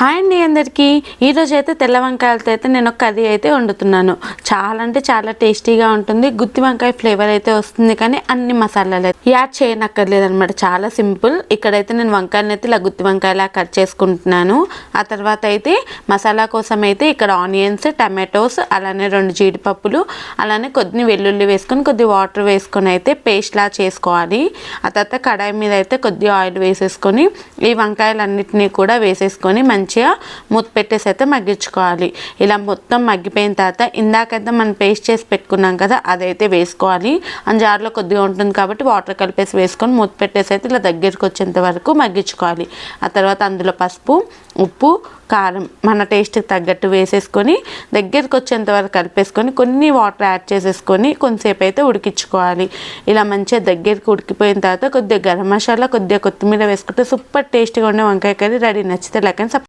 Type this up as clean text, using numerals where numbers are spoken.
Hi అండి అందరికీ. ఈరోజు అయితే తెల్ల వంకాయలతో అయితే నేను ఒక కర్రీ అయితే వండుతున్నాను. చాలా అంటే చాలా టేస్టీగా ఉంటుంది. గుత్తి వంకాయ ఫ్లేవర్ అయితే వస్తుంది, కానీ అన్ని మసాలాలు యాడ్ చేయనక్కర్లేదు అనమాట. చాలా సింపుల్. ఇక్కడైతే నేను వంకాయలను అయితే ఇలా గుత్తి వంకాయలా కట్ చేసుకుంటున్నాను. ఆ తర్వాత అయితే మసాలా కోసం అయితే ఇక్కడ ఆనియన్స్, టమాటోస్, అలానే 2 జీడిపప్పులు, అలానే కొద్దిని వెల్లుల్లి వేసుకొని కొద్ది వాటర్ వేసుకొని అయితే పేస్ట్లా చేసుకోవాలి. ఆ తర్వాత కడాయి మీద అయితే కొద్ది ఆయిల్ వేసేసుకొని ఈ వంకాయలన్నిటినీ కూడా వేసేసుకొని మంచిగా మూత పెట్టేసి అయితే మగ్గించుకోవాలి. ఇలా మొత్తం మగ్గిపోయిన తర్వాత ఇందాకైతే మనం పేస్ట్ చేసి పెట్టుకున్నాం కదా, అదైతే వేసుకోవాలి. ఆ జార్లో కొద్దిగా ఉంటుంది కాబట్టి వాటర్ కలిపేసి వేసుకొని మూత పెట్టేసి అయితే ఇలా దగ్గరికి వచ్చేంత వరకు మగ్గించుకోవాలి. ఆ తర్వాత అందులో పసుపు, ఉప్పు, కారం మన టేస్ట్కి తగ్గట్టు వేసేసుకొని దగ్గరికి వచ్చేంత వరకు కలిపేసుకొని కొన్ని వాటర్ యాడ్ చేసేసుకొని కొంతసేపు అయితే ఉడికించుకోవాలి. ఇలా మంచిగా దగ్గరికి ఉడికిపోయిన తర్వాత కొద్దిగా గరం మసాలా, కొద్దిగా కొత్తిమీర వేసుకుంటే సూపర్ టేస్టీగా ఉండే వంకాయ కర్రీ రెడీ. నచ్చితే లైక్ అండ్